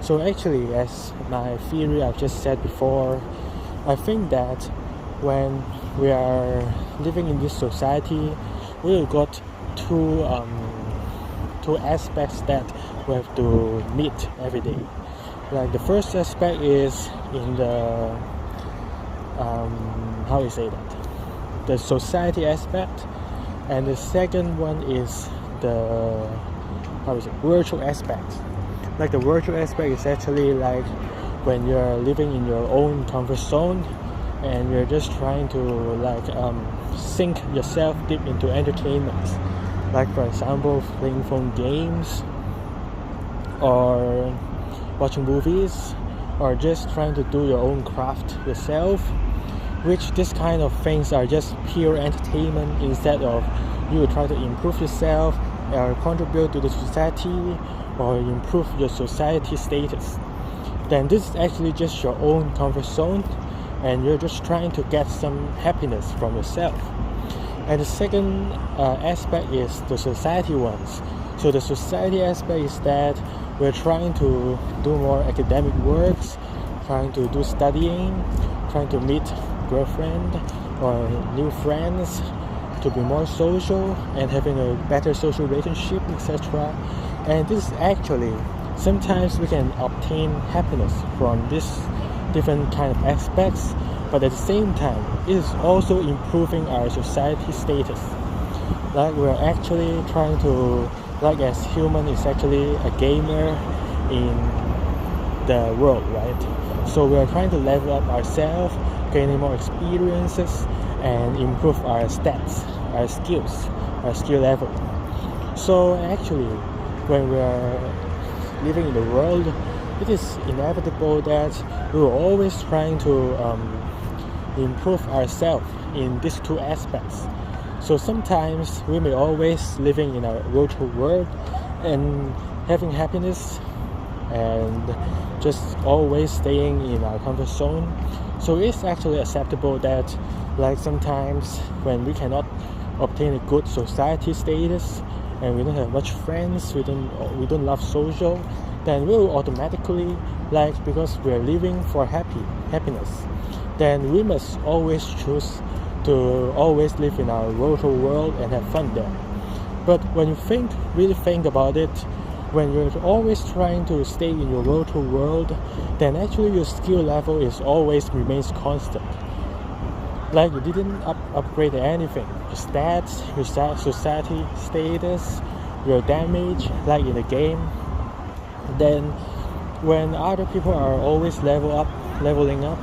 So actually, as my theory I've just said before, I think that when we are living in this society, we've got two aspects that we have to meet every day. Like the first aspect is in the how you say that, the society aspect, and the second one is the virtual aspect. Like the virtual aspect is actually like when you're living in your own comfort zone and you're just trying to sink yourself deep into entertainment, like for example playing phone games or watching movies or just trying to do your own craft yourself, which this kind of things are just pure entertainment instead of you try to improve yourself or contribute to the society or improve your society status. Then this is actually just your own comfort zone and you're just trying to get some happiness from yourself. And the second aspect is the society ones. So the society aspect is that we're trying to do more academic works, trying to do studying, trying to meet girlfriend or new friends, to be more social and having a better social relationship, etc. And this is actually, sometimes we can obtain happiness from this different kind of aspects, but at the same time it is also improving our society status. Like we're actually trying to, like as human is actually a gamer in the world, right? So we are trying to level up ourselves, gaining more experiences and improve our stats, our skills, our skill level. So actually when we are living in the world, it is inevitable that we are always trying to improve ourselves in these two aspects. So sometimes we may always living in a virtual world and having happiness and just always staying in our comfort zone. So it's actually acceptable that like sometimes when we cannot obtain a good society status and we don't have much friends, we don't love social, then we will automatically, like because we're living for happiness, then we must always choose to always live in our virtual world and have fun there. But when you really think about it, when you're always trying to stay in your virtual world, then actually your skill level is always remains constant. Like you didn't upgrade anything. Your stats, your society status, your damage, like in the game. Then when other people are always leveling up,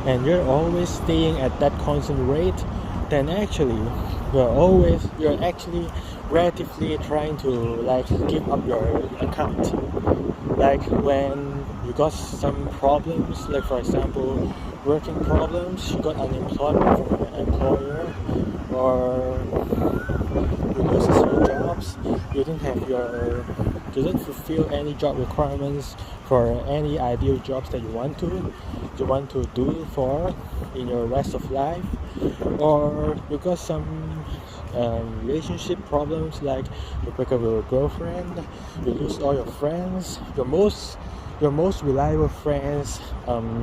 and you're always staying at that constant rate, then actually you're actually relatively trying to like give up your account. Like when you got some problems, like for example working problems, you got unemployment from your employer, or you lose your jobs, you didn't fulfill any job requirements for any ideal jobs that you want to do for in your rest of life, or you got some relationship problems, like you break up with your girlfriend, you lose all your friends, your most reliable friends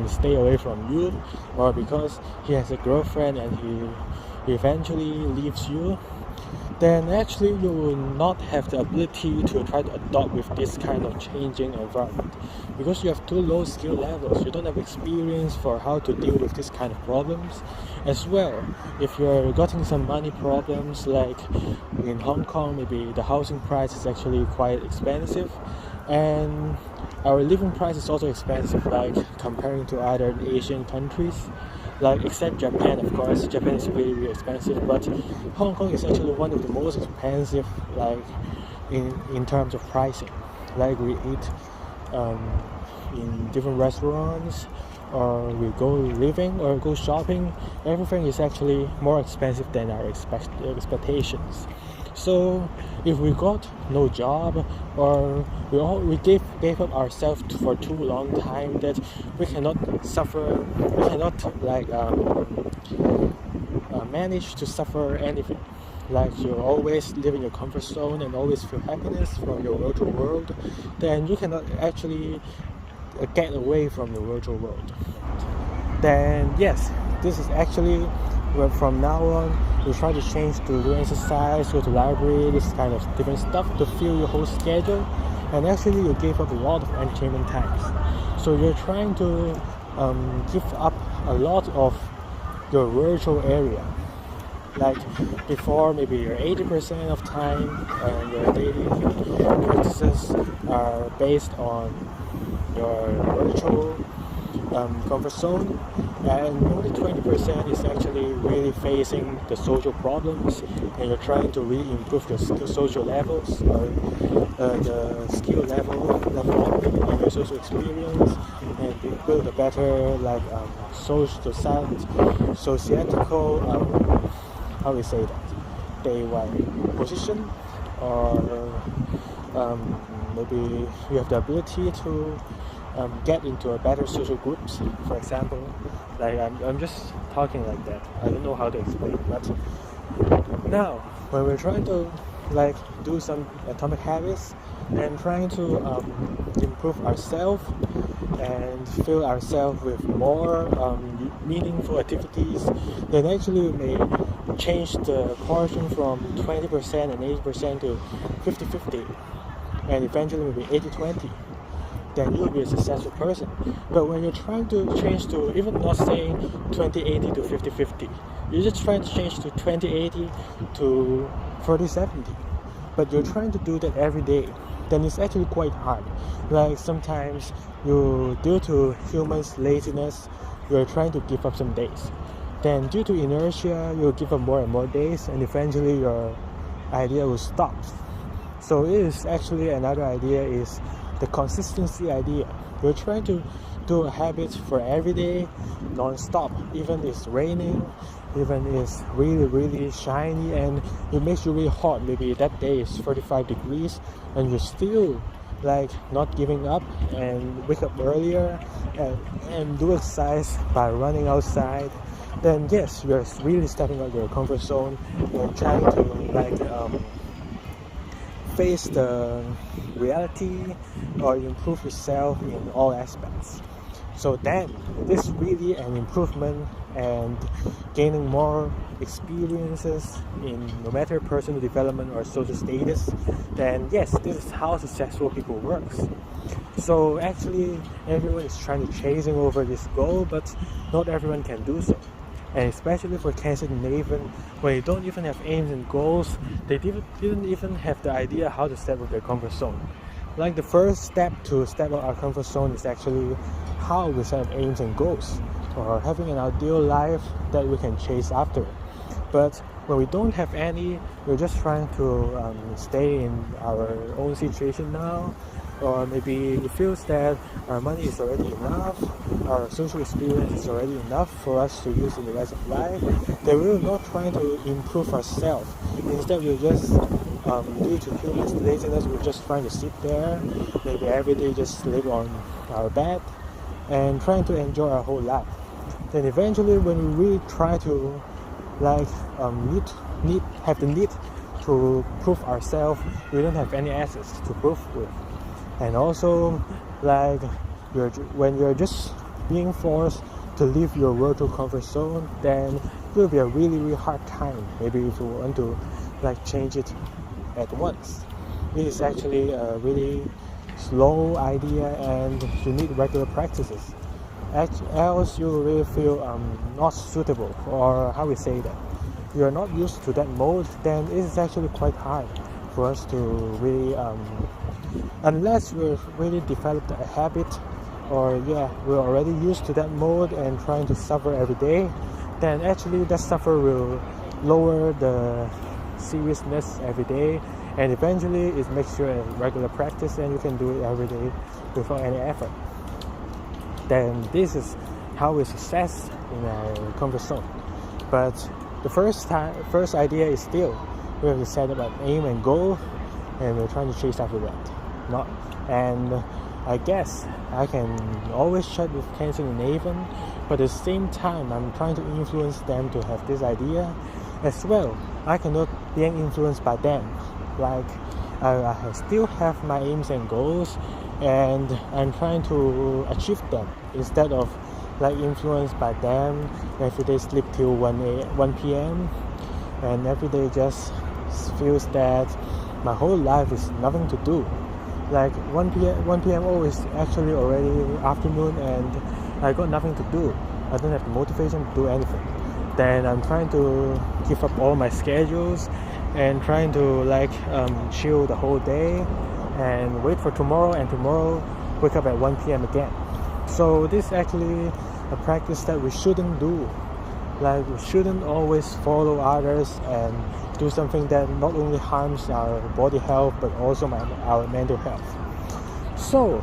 stay away from you, or because he has a girlfriend and he eventually leaves you, then actually you will not have the ability to try to adopt with this kind of changing environment, because you have too low skill levels. You don't have experience for how to deal with this kind of problems. As well, if you're getting some money problems, like in Hong Kong, maybe the housing price is actually quite expensive, and our living price is also expensive, like comparing to other Asian countries, like except Japan. Of course, Japan is really, really expensive, but Hong Kong is actually one of the most expensive, like in terms of pricing. Like we eat in different restaurants, or we go living or go shopping, everything is actually more expensive than our expectations. So if we got no job, or we gave up ourselves for too long time, that we cannot manage to suffer anything. Like you always live in your comfort zone and always feel happiness from your virtual world, then you cannot actually get away from the virtual world. Then yes, this is actually where from now on you try to change to do exercise, go to library, this kind of different stuff to fill your whole schedule, and actually you give up a lot of entertainment times. So you're trying to give up a lot of your virtual area. Like before, maybe your 80% of time and your daily practices are based on your virtual comfort zone, and only 20% is actually really facing the social problems, and you're trying to really improve your social levels, or the skill level up in your social experience, and build a better like societal how we say that, day-wide position, or maybe you have the ability to get into a better social groups, for example. Like I'm just talking like that. I don't know how to explain, but now when we're trying to like do some atomic habits and trying to improve ourselves and fill ourselves with more meaningful activities, then actually we may change the portion from 20% and 80% to 50-50, and eventually maybe 80-20. Then you'll be a successful person. But when you're trying to change to, even not saying 20-80 to 50-50, you're just trying to change to 20-80 to 30-70, but you're trying to do that every day, then it's actually quite hard. Like sometimes you, due to humans' laziness, you're trying to give up some days. Then due to inertia, you'll give up more and more days, and eventually your idea will stop. So it is actually another idea is the consistency idea. You're trying to do a habit for every day, non-stop, even it's raining, even it's really really shiny and it makes you really hot. Maybe that day is 35 degrees and you're still like not giving up and wake up earlier and do exercise by running outside. Then yes, you're really stepping out your comfort zone. You're trying to like face the reality or improve yourself in all aspects. So then this is really an improvement and gaining more experiences in no matter personal development or social status. Then yes, this is how successful people works. So actually everyone is trying to chasing over this goal, but not everyone can do so. And especially for Cancer and Nathan, when they don't even have aims and goals, they didn't even have the idea how to step out their comfort zone. Like the first step to step out our comfort zone is actually how we set up aims and goals, or having an ideal life that we can chase after. But when we don't have any, we're just trying to stay in our own situation now, or maybe it feels that our money is already enough, our social experience is already enough for us to use in the rest of life, then we're not trying to improve ourselves. Instead, we're just, due to human laziness, we're just trying to sit there, maybe every day just sleep on our bed, and trying to enjoy our whole life. Then eventually, when we really try to like have the need to prove ourselves, we don't have any assets to prove with. And also, like when you're just being forced to leave your virtual comfort zone, then it will be a really really hard time. Maybe if you want to like change it at once, it is actually a really slow idea, and you need regular practices. Else you will really feel not suitable, or how we say that, you are not used to that mode. Then it is actually quite hard for us to really unless we've really developed a habit, or we're already used to that mode and trying to suffer every day, then actually that suffer will lower the seriousness every day, and eventually it makes you a regular practice and you can do it every day without any effort. Then this is how we success in our comfort zone. But the first idea is still we have to set up an aim and goal, and we're trying to chase after that. And I guess I can always chat with Cancer and Nathan, but at the same time I'm trying to influence them to have this idea as well. I cannot be influenced by them. Like I still have my aims and goals, and I'm trying to achieve them instead of like influenced by them. Every day sleep till 1 p.m. and every day just feels that my whole life is nothing to do. Like 1 p.m. oh, it's actually already afternoon and I got nothing to do. I don't have the motivation to do anything. Then I'm trying to give up all my schedules and trying to like chill the whole day and wait for tomorrow, and tomorrow wake up at 1 p.m. again. So this is actually a practice that we shouldn't do. Like we shouldn't always follow others and do something that not only harms our body health but also our mental health. So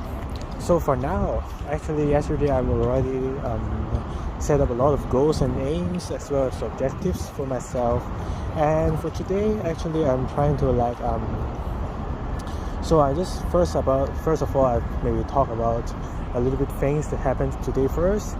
for now, actually yesterday I've already set up a lot of goals and aims as well as objectives for myself, and for today actually I'm trying to like so I just first of all I maybe talk about a little bit things that happened today first.